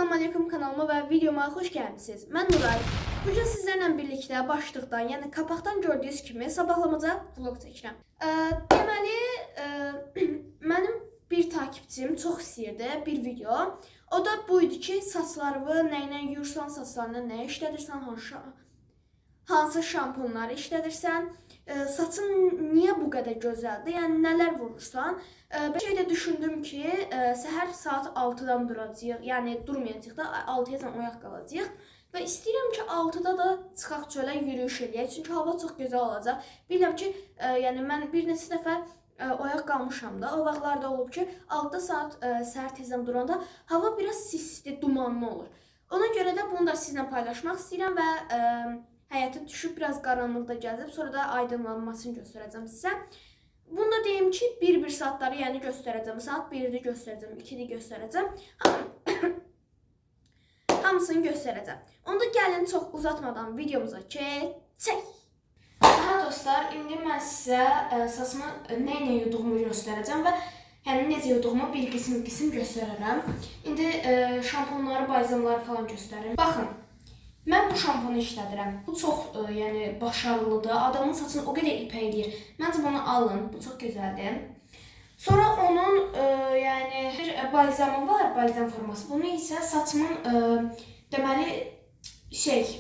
Assalamu alaikum kanalıma və videoma xoş gəlmisiniz. Mən Nuray. Bugün sizlərlə birlikdə başlıqdan, yəni kapaqdan gördüyünüz kimi sabahlamaca vlog çəkirəm. Deməli, mənim bir takipçim çox istəyirdi bir video. O da bu idi ki, saçlarını nə ilə yuyursan, saçlarını nə işlədirsən, hansı şampunları işlədirsən, saçın niyə bu qədər gözəldir, yəni nələr vurursan. Bir şey də düşündüm ki, səhər saat 6-dan duracağıq, yəni durmayacağıq da 6-yacan oyaq qalacağıq. Və istəyirəm ki, 6-da da çıxaq çölə yürüyüş eləyək, çünki hava çox gözəl olacaq. Bilirəm ki, yəni mən bir neçə dəfə oyaq qalmışam da, o vaxtlarda olub ki, 6 saat səhər tezdən duranda hava biraz sisli, dumanlı olur. Ona görə də bunu da sizinlə paylaşmaq istəyirəm və həyata düşüb biraz qaranlıqda gəzib, sonra da aydınlanmasını göstərəcəm sizə. Bunu da deyim ki, bir saatları yəni göstərəcəm. Saat 1-də göstərəcəm, 2-də göstərəcəm. Hamısını göstərəcəm. Onda gəlin çox uzatmadan videomuza keçək. Hə dostlar, indi mən sizə saçımı nə ilə yuduğumu göstərəcəm və yəni necə yuduğumu bir qism göstərərəm. İndi şampunları, balzamları falan göstərim. Baxın. Mən bu şampunu işlədirəm. Bu çox yəni başarılıdır. Adamın saçını o qədər ipəkləyir. Məncə bunu alın. Bu çox gözəldir. Sonra onun yəni bir balzamı var, balzam forması. Bunu isə saçımın deməli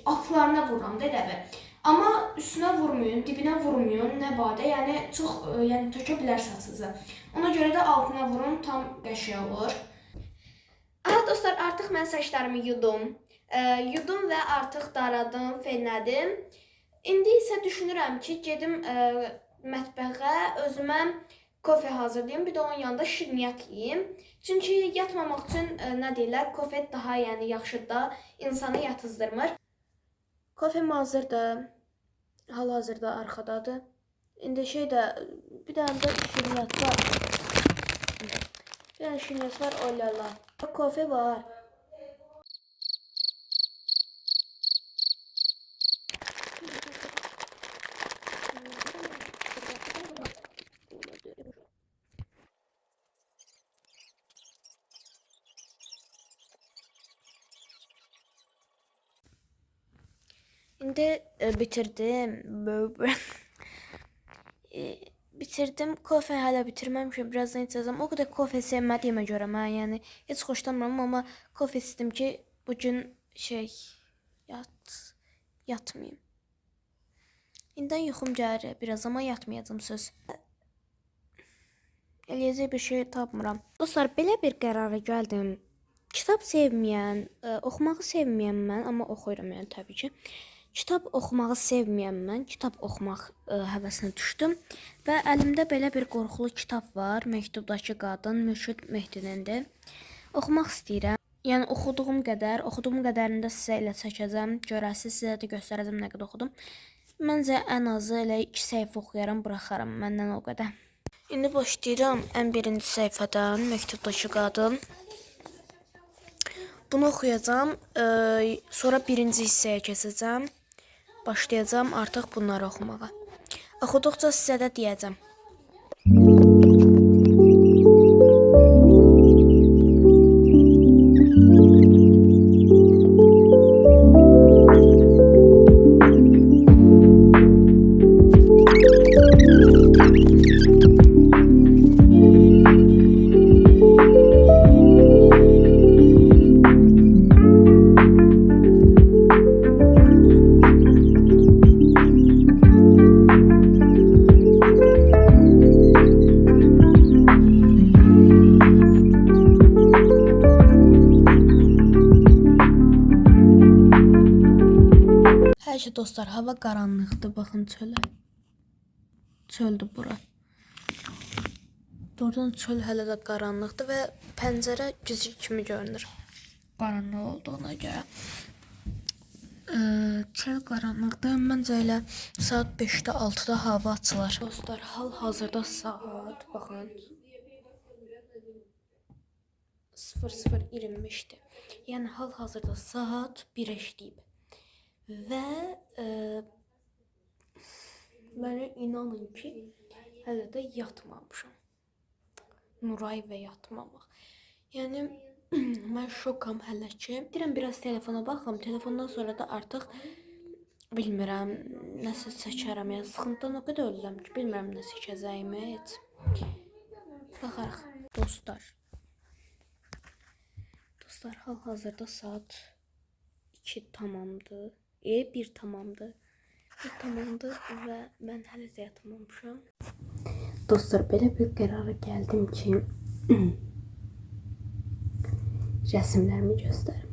altlarına vururam da elə. Amma üstünə vurmayın, dibinə vurmayın, nə badə. Yəni çox yəni tökə bilər saçınızı. Ona görə də altına vurun, tam qəşəng olur. Aha dostlar, artıq mən saçlarımı yudum. Yudum və artıq daradım, fenlədim. İndi isə düşünürəm ki, gedim mətbəxə, özümə kofe hazırlayayım, bir də onun yanında şirniyyat yiyeyim. Çünki yatmamaq üçün nə deyirlər, kofe daha yəni yaxşıdır da, insanı yatızdırmır. Kofem hazırdır, hal-hazırda arxadadır. İndi bir dənə də şirniyyat var. Bir dənə şirniyyat var, olala. Kofe var. İndi bitirdim. Bitirdim. Kofe hələ bitirməmişəm. Birazdan içəcəm. O qədər kofe sevmədiyimə görə mən yəni heç xoşlanmıram, amma kofe istədim ki, bugün yatmayayım. İndən yuxum gəlir biraz, amma yatmayacağım söz. Eləyəcək bir şey tapmıram. Dostlar, belə bir qərara gəldim. Kitab sevməyən, oxumağı sevməyən mən, amma oxuyuram yəni təbii ki. Kitab oxumağı sevməyən mən, kitab oxumaq həvəsinə düşdüm və əlimdə belə bir qorxulu kitab var. Məktubdakı qadın Mürşid Mehdinin. Oxumaq istəyirəm. Yəni oxuduğum qədərini də sizə elə çəkəcəm. Görəsiz, sizə də göstərəcəm nə qədər oxudum. Məncə ən azı elə 2 səhifə oxuyaram, buraxaram. Məndən o qədər. İndi başlayıram ən birinci səhifədən Məktubdakı qadın. Bunu oxuyacağam, sonra birinci hissəyə keçəcəm. Başlayacağım artıq bunları oxumağa. Oxuduqca sizə də deyəcəm. Dostlar, hava qaranlıqdır, baxın çölə. Çöldür bura. Doğrudan çöl hələ də qaranlıqdır və pəncərə güzgü kimi görünür. Qaranlıq olduğuna görə. Çöl qaranlıqdır. Məncə elə saat 5-də 6-da hava açılar. Dostlar, hal-hazırda saat, baxın. 00:25-dir. Yəni hal-hazırda saat 1-ə işləyib. Və mənə inanın ki, hələ də yatmamışam. Nuray və yatmamaq. Yəni Mən şokam hələ ki. Deyirəm biraz telefona baxım. Telefondan sonra da artıq bilmirəm nəsə çəkərəm. Yəni sıxıntıdan o qədər ölürəm ki, bilmirəm nə çəkəcəyimi heç. Baxarıq dostlar. Dostlar, hal-hazırda saat 2 tamamdır. 1 tamamdır. 1 tamamdır və mən hələ də yatmamışam. Dostlar, belə bir qərara gəldim ki, rəsmlərimi göstərim.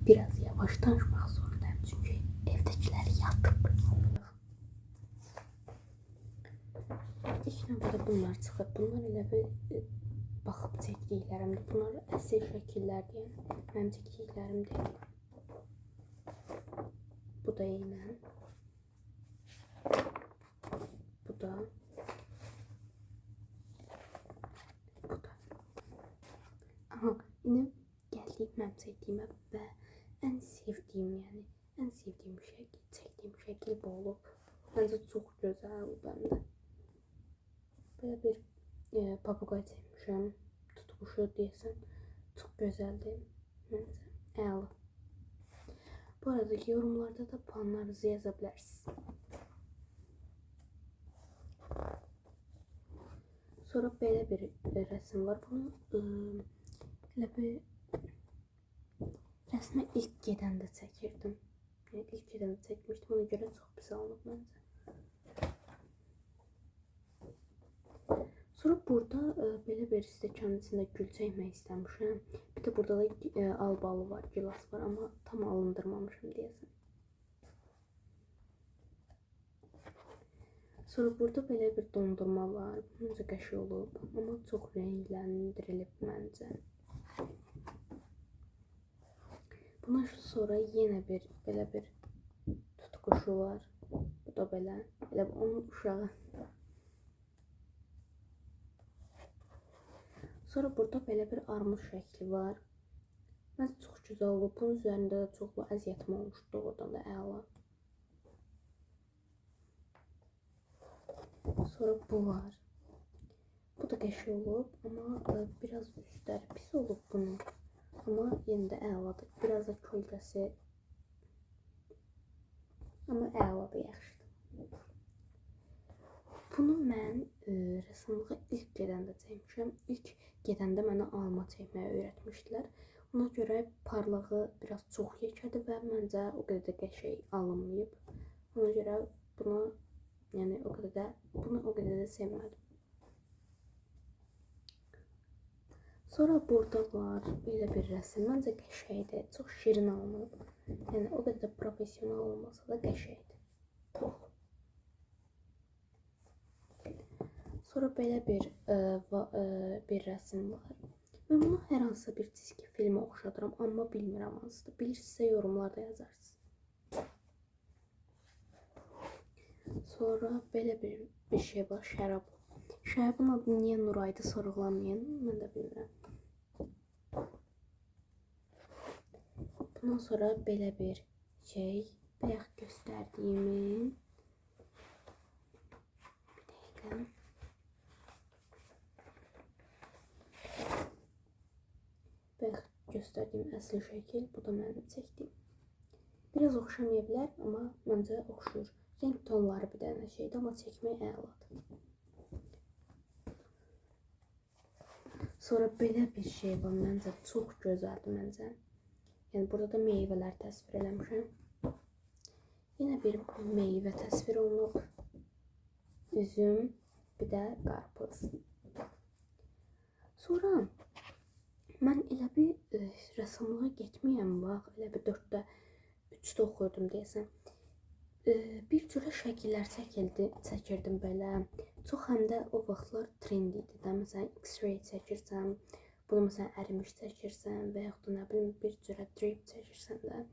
Biraz yavaş danışmaq zorundayım çünki evdəkilər yatıb. İlk növbədə bunlar çıxır. Bunlar elə bir baxıb çəkdiklərimdir. Bunlar əsl şəkillərdir, yəni mənim çəkdiklərim deyil. Bu da eynən. Bu da. Bu da. Aha, indi gəldik mənim çəkdiyimə və ən sevdiyim, yəni ən sevdiyim şəkil, çəkdiyim şəkil bu olub. Məncə çox gözəl olub məndə. Belə bir papuqay çəkmişəm. Tutquşu deyəsən. Çox gözəldir. Məncə əla. Bu arada yorumlarda da puanlarınızı yaza bilərsiniz. Sonra belə bir rəsm var. Bunu elə bir rəsmə ilk gedəndə çəkirdim. Yəni ilk gedəndə çəkmişdim. Ona görə çox pis alınıb məncə. Sonra burada belə bir stəkanın içində gül çəkmək istəmişəm. Bir də burada da albalı var, gilas var, amma tam alındırmamışım deyəsən. Sonra burada belə bir dondurma var. Məncə qəşəng olub, amma çox rəngləndirilib məncə. Bundan sonra yenə bir belə bir tutquşu var. Bu da belə. Elə onun uşağı. Sonra burada belə bir armud şəkli var. Məncə çox gözəl olub. Bunun üzərində də çoxlu əziyyətim olmuşdu. Doğrudan da əla. Sonra bu var. Bu da qəşəng olub, amma biraz üstləri pis olub bunun. Amma yenə də əladır. Biraz da kölgəsi. Amma əladır, yaxşıdır. Bunu mən rəssamlığa ilk gedəndə çəkmişəm. İlk gedəndə mənə alma çəkməyi öyrətmişdilər. Ona görə parlağı biraz çox yekədir və məncə o qədər də qəşəng alınmayıb. Ona görə bunu, yəni o qədər də sevmədim. Sonra burada var belə bir rəsm. Məncə qəşəngdir, çox şirin alınıb. Yəni o qədər də professional olmasa da qəşəngdir. Sonra belə bir rəsm var. Mən bunu hər hansı bir çizgi filmə oxşadıram, amma bilmirəm hansıdır. Bilirsinizsə yorumlarda yazarsınız. Sonra belə bir şey var, şərab. Şərabın adını niyə Nuraydı sorğulamayın, mən də bilmirəm. Bundan sonra belə bir şey, bayaq göstərdiyimin. Bir dəqiqə. Bayaq göstərdiyim əsl şəkil, bu da mənim çəkdiyim. Biraz oxşamaya bilər, amma məncə oxşur. Renk tonları bir dənə şeydir, amma çəkmək əladır. Sonra belə bir şey var, məncə çox gözəldir məncə. Yəni burada da meyvələr təsvir eləmişəm. Yenə bir meyvə təsvir olunub. Üzüm, bir də qarpız. Sonra mən elə bir rəssamlığa getməyəm vaxt, elə bir 4-də 3-də oxuyordum deyəsən. Bir cürə şəkillər çəkirdim belə. Çox həm də o vaxtlar trend idi də. Məsələn, X-ray çəkirsən, bunu məsələn ərimiş çəkirsən və yaxud da nə bilim bir cürə drip çəkirsən də.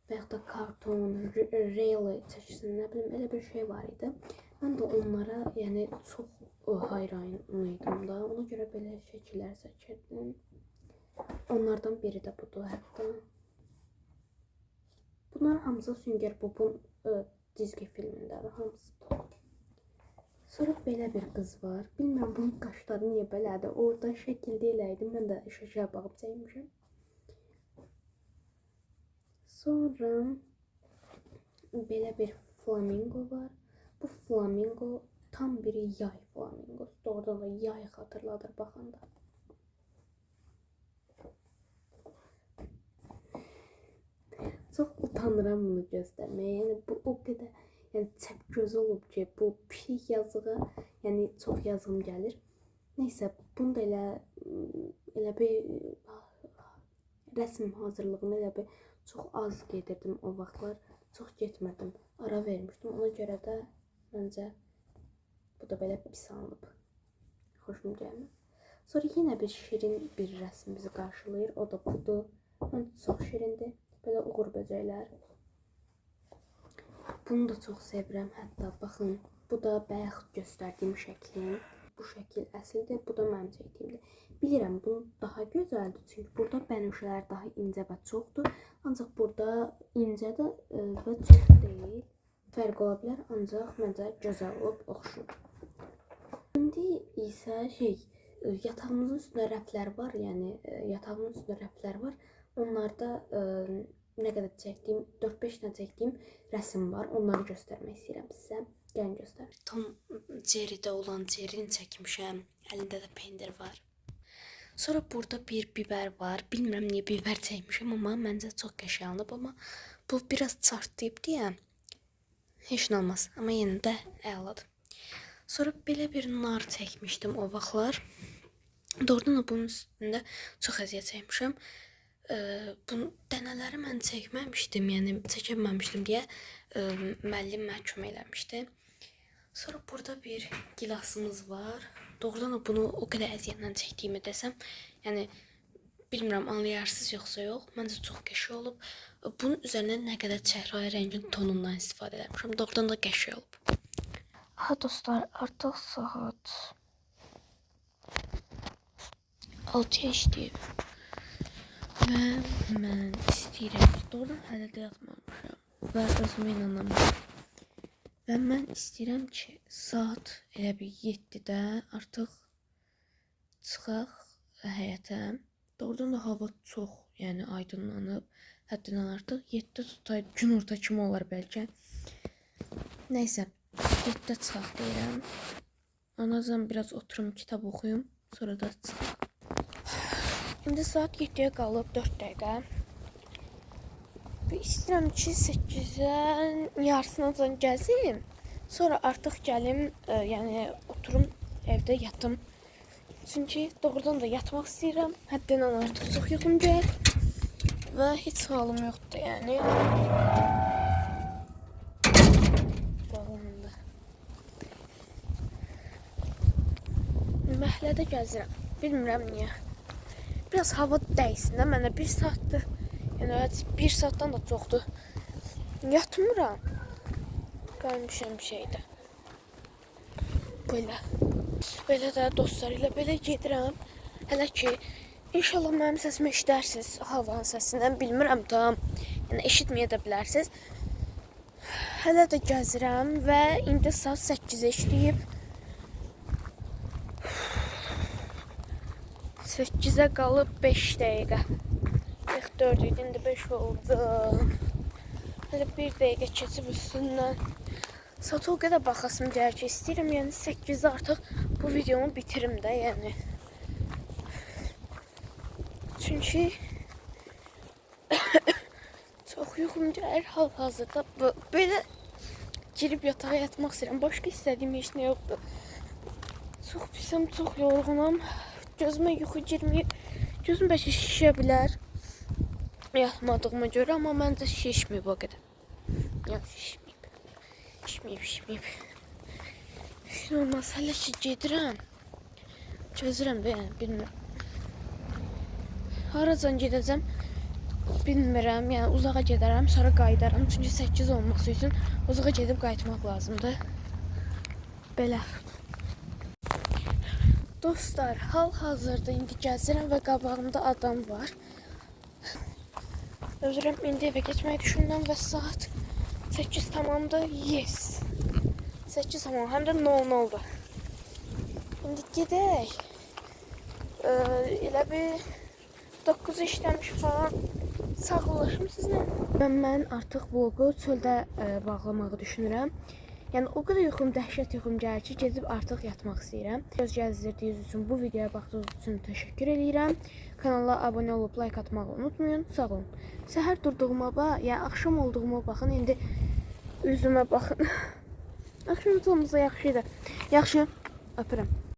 Və yaxud da karton, raylı çəkirsən, nə bilim elə bir şey var idi. Mən də onlara yəni çox hayran idim da. Ona görə belə şəkillər çəkirdim. Onlardan biri də budur hətta. Bunlar hamısı Sünger Bob'un cizgi filmindədir, hamısı. Sonra belə bir qız var. Bilmirəm bunun qaşları niyə belədir. Orada şəkil deyiləydi. Mən də şəklə baxıb çəkmişəm. Sonra belə bir flamingo var. Bu flamingo tam bir yay flamingosu. Doğrudan da yay xatırladır baxanda. Çox utanıram bunu göstərməyə. Yəni bu o qədər çəpgöz olub ki, bu pis yazığa, yəni çox yazığım gəlir. Nəysə, bunu da elə bir rəsm hazırlığını elə bir çox az gedirdim o vaxtlar. Çox getmirdim. Ara vermişdim. Ona görə də məncə bu da belə pis alınıb. Xoşum gəlmir. Sonra yenə bir şirin bir rəsm bizi qarşılayır. O da budur. Məncə çox şirindir. Belə uğur böcəklər. Bunu da çox sevirəm. Hətta baxın, bu da bayaq göstərdiyim şəklin. Bu şəkil əsildir, bu da mənim çəkdiyimdir. Bilirəm, bu daha gözəldir, çünki burada bənövşələr daha incə və çoxdur. Ancaq burada incədir və çox deyil. Fərq ola bilər, ancaq məncə gözəl olub, oxşur. İndi isə yatağımızın üstündə rəflər var, yəni yatağımın üstündə rəflər var. Onlarda nə qədər çəkdiyim, 4-5 dənə çəkdiyim rəsm var. Onları göstərmək istəyirəm sizə. Gəlin göstər. Tom Jerry'də olan Jerry'ni çəkmişəm. Əlində də pendir var. Sonra burada bir biber var. Bilmirəm niyə biber çəkmişəm, amma məncə çox qəşəng olub, amma bu biraz çartlayıb deyə heç nə olmaz, amma yenə də əladır. Sonra belə bir nar çəkmişdim o vaxtlar. Doğrudan da bunun üstündə çox əziyyət çəkmişəm. Bu dənələri mən çəkməmişdim, yəni çəkəməmişdim deyə müəllim məhkum eləmişdi. Sonra burada bir gilasımız var. Doğrudan da bunu o qədər əziyyətlə çəkdiyimi desəm, yəni bilmirəm anlayarsınız yoxsa yox. Məncə çox qəşəng olub. Bunun üzərinə nə qədər çəhrayı rəngin tonundan istifadə etmişəm. Doğrudan da qəşəng olub. Ha dostlar, artıq saat 6-ya işləyir. Və mən istəyirəm, doğrudan hələ də yatmamışam və özümə inanamıyorum. Və mən istəyirəm ki, saat elə bir 7-də artıq çıxaq həyətə. Doğrudan da hava çox, yəni aydınlanıb, həddindən artıq 7-də tutay, gün orta kimi olar bəlkə. Nəysə, 7-də çıxaq deyirəm. Anacam biraz oturum, kitab oxuyum, sonra da çıxaq. İndi saat 7-yə qalıb 4 dəqiqə. İstəyirəm ki, 8-dən yarısına gəzim. Sonra artıq gəlim, yəni oturum evdə yatım. Çünki doğrudan da yatmaq istəyirəm. Həddindən artıq çox yuxum gəlir. Və heç halım yoxdur, yəni. Bağlandı. Məhəllədə gəzirəm. Bilmirəm niyə. Biraz hava dəysin də mənə 1 saatdır. Yəni 1 saatdan da çoxdur. Yatmıram. Qalmışam şeydə. Belə də dostlar ilə belə gedirəm. Hələ ki inşallah mənim səsimi eşidərsiniz. Havanın səsindən bilmirəm tam. Yəni eşitməyə də bilərsiniz. Hələ də gəzirəm və indi saat 8-ə işləyib. 8-ə qalıb 5 dəqiqə. 44 idi, indi 5 oldu. Hələ 1 dəqiqə keçib üstündən. Saata o qədər baxasım gəlir ki, istəyirəm, yəni 8-də artıq bu videomu bitirim də, yəni. Çünki çox yuxum gəlir hal-hazırda. Belə girib yatağa yatmaq istəyirəm. Başqa istədiyim heç nə yoxdur. Çox pisəm, çox yorğunam. Gözümə yuxu girməyib. Gözüm bəlkə şişə bilər. Yatmadığıma görə, amma məncə şişməyib o qədər. Yox, şişməyib. Heç nə olmaz, hələ ki gedirəm. Gözürəm də, yəni, bilmirəm. Haracan gedəcəm, bilmirəm, yəni uzağa gedərəm, sonra qayıdaram. Çünki 8 olması üçün uzağa gedib qayıtmaq lazımdır. Belə. Dostlar, hal-hazırda indi gəzirəm və qabağımda adam var. Özürəm, indi evə keçməyi düşünürəm və saat 8 tamamdır. Yes. 8 tamam, həm də 00-dur. İndi gedək. Elə bir 9 işləmiş falan sağollaşım sizlə. Mən artıq vlogu çöldə bağlamağı düşünürəm. Yəni o qədər yuxum, dəhşət yuxum gəlir ki, gedib artıq yatmaq istəyirəm. Göz gəzdirdiyiniz üçün, bu videoya baxdığınız üçün təşəkkür edirəm. Kanala abunə olub like atmağı unutmayın. Sağ olun. Səhər durduğuma bax, yəni axşam olduğuma baxın. İndi üzümə baxın. Axşam olmasa yaxşı idi. Yaxşı, öpürəm.